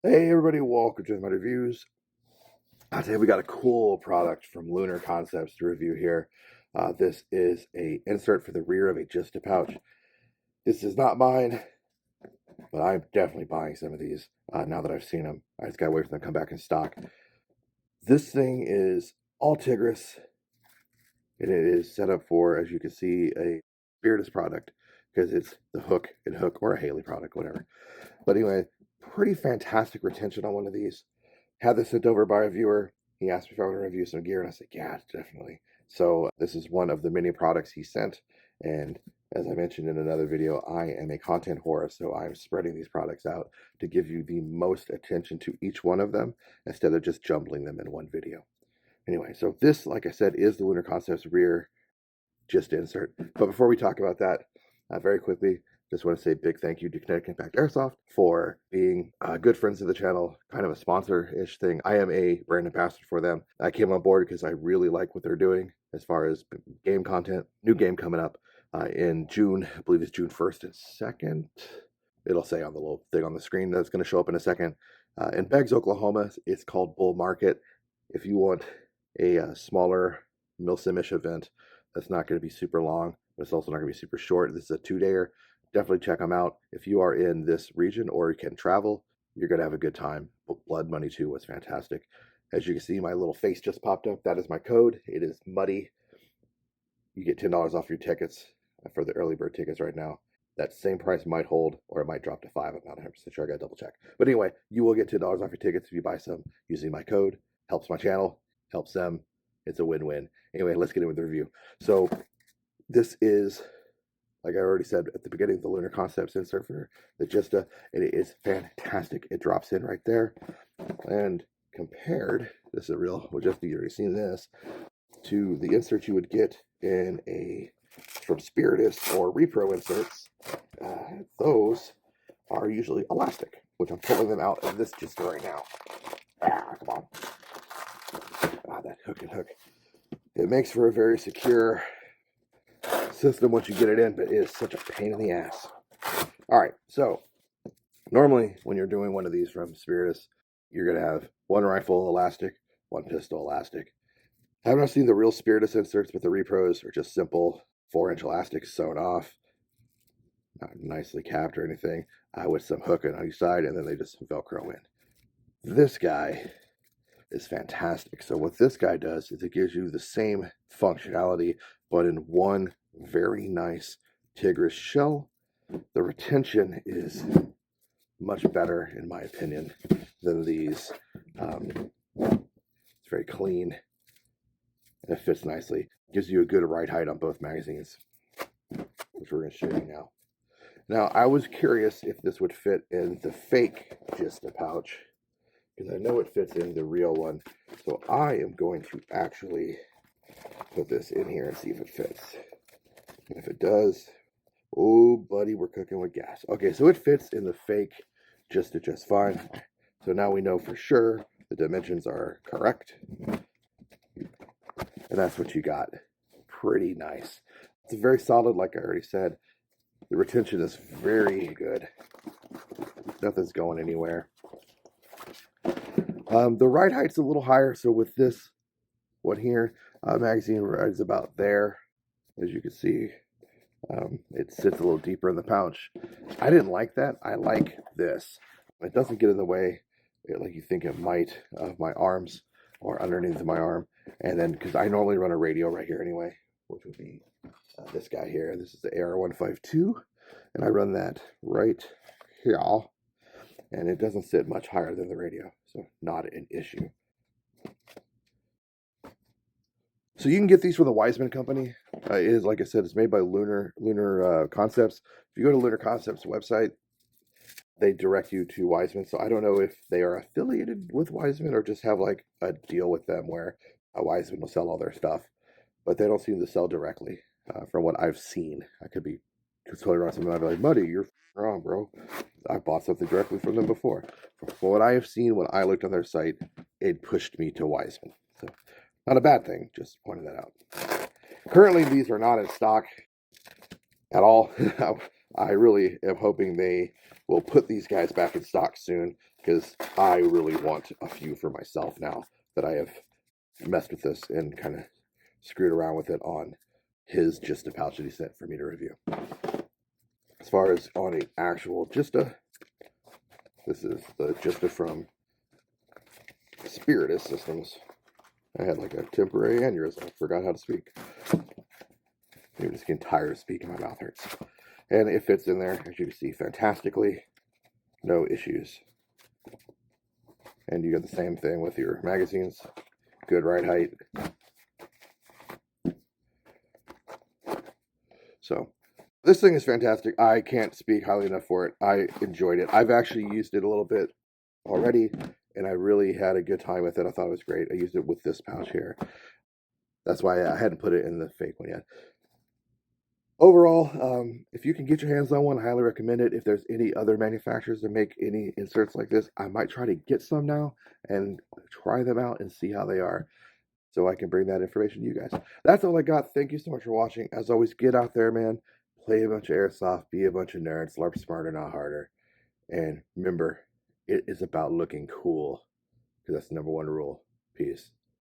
Hey everybody, welcome to my reviews. Today we got a cool product from Lunar Concepts to review here. This is a insert for the rear of a JSTA pouch. This is not mine, but I'm definitely buying some of these now that I've seen them. I just gotta wait for them to come back in stock. This thing is all Tegris, and it is set up for, as you can see, a Spiritus product because it's the hook or a Haley product, whatever. But anyway, pretty fantastic retention on one of these. Had this sent over by a viewer. He asked me if I want to review some gear, and I said, yeah, definitely. So this is one of the many products he sent. And as I mentioned in another video, I am a content whore, so I'm spreading these products out to give you the most attention to each one of them instead of just jumbling them in one video. Anyway, so this, like I said, is the Lunar Concepts rear JSTA insert. But before we talk about that, very quickly, just want to say a big thank you to Kinetic Impact Airsoft for being good friends of the channel, kind of a sponsor-ish thing. I am a brand ambassador for them. I came on board because I really like what they're doing as far as game content. New game coming up in June. I believe it's June 1st and 2nd. It'll say on the little thing on the screen that's going to show up in a second. In Beggs, Oklahoma, it's called Bull Market. If you want a smaller milsim-ish event that's not going to be super long, but it's also not going to be super short. This is a 2-dayer. Definitely check them out. If you are in this region or you can travel, you're going to have a good time. Blood Money 2 was fantastic. As you can see, my little face just popped up. That is my code. It is Muddy. You get $10 off your tickets for the early bird tickets right now. That same price might hold, or it might drop to 5. I'm not 100% sure. I got to double check. But anyway, you will get $10 off your tickets if you buy some using my code. Helps my channel, helps them. It's a win-win. Anyway, let's get in with the review. So this is, like I already said at the beginning, the Lunar Concepts insert for the JSTA, and it is fantastic. It drops in right there. And compared, this is a real, well, just you've already seen this, to the insert you would get in a, from Spiritus or repro inserts, those are usually elastic, which I'm pulling them out of this JSTA right now. Come on. That hook and hook. It makes for a very secure system once you get it in, but it is such a pain in the ass. All right, so normally when you're doing one of these from Spiritus, you're going to have one rifle elastic, one pistol elastic. I have not seen the real Spiritus inserts, but the repros are just simple 4-inch elastics sewn off, not nicely capped or anything, with some hooking on each side, and then they just Velcro in. This guy is fantastic. So what this guy does is it gives you the same functionality, but in one very nice Tegris shell. The retention is much better, in my opinion, than these. It's very clean, and it fits nicely. Gives you a good ride height on both magazines, which we're going to show you now. Now, I was curious if this would fit in the fake JSTA pouch, because I know it fits in the real one. So I am going to actually put this in here and see if it fits. And if it does, oh, buddy, we're cooking with gas. Okay, so it fits in the fake JSTA just fine. So now we know for sure the dimensions are correct. And that's what you got. Pretty nice. It's very solid, like I already said. The retention is very good. Nothing's going anywhere. The ride height's a little higher, so with this one here, magazine rides about there. As you can see, it sits a little deeper in the pouch. I didn't like that. I like this. It doesn't get in the way, like you think it might, of my arms or underneath my arm. And then, because I normally run a radio right here anyway, which would be this guy here. This is the AR-152, and I run that right here. And it doesn't sit much higher than the radio, so not an issue. So you can get these from the Wiseman Company. It is, like I said, it's made by Lunar Concepts. If you go to Lunar Concepts website, they direct you to Wiseman. So I don't know if they are affiliated with Wiseman or just have like a deal with them where Wiseman will sell all their stuff, but they don't seem to sell directly from what I've seen. I could be totally wrong. Something I'd be like, Muddy, you're wrong, bro. I bought something directly from them before. From what I have seen when I looked on their site, it pushed me to Wiseman. So not a bad thing, just pointing that out. Currently, these are not in stock at all. I really am hoping they will put these guys back in stock soon. because I really want a few for myself now that I have messed with this and kind of screwed around with it on his JSTA pouch that he sent for me to review. As far as on an actual JSTA, this is the JSTA from Spiritus Systems. I had like a temporary aneurysm. I forgot how to speak. Maybe just getting tired of speaking. My mouth hurts. And it fits in there, as you can see, fantastically. No issues. And you get the same thing with your magazines. Good ride height. So, this thing is fantastic. I can't speak highly enough for it. I enjoyed it. I've actually used it a little bit already, and I really had a good time with it. I thought it was great. I used it with this pouch here. That's why I hadn't put it in the fake one yet. Overall, if you can get your hands on one, I highly recommend it. If there's any other manufacturers that make any inserts like this, I might try to get some now and try them out and see how they are, so I can bring that information to you guys. That's all I got. Thank you so much for watching. As always, get out there, man. Play a bunch of airsoft. Be a bunch of nerds. LARP smarter, not harder. And remember, it is about looking cool, because that's the #1 rule. Peace.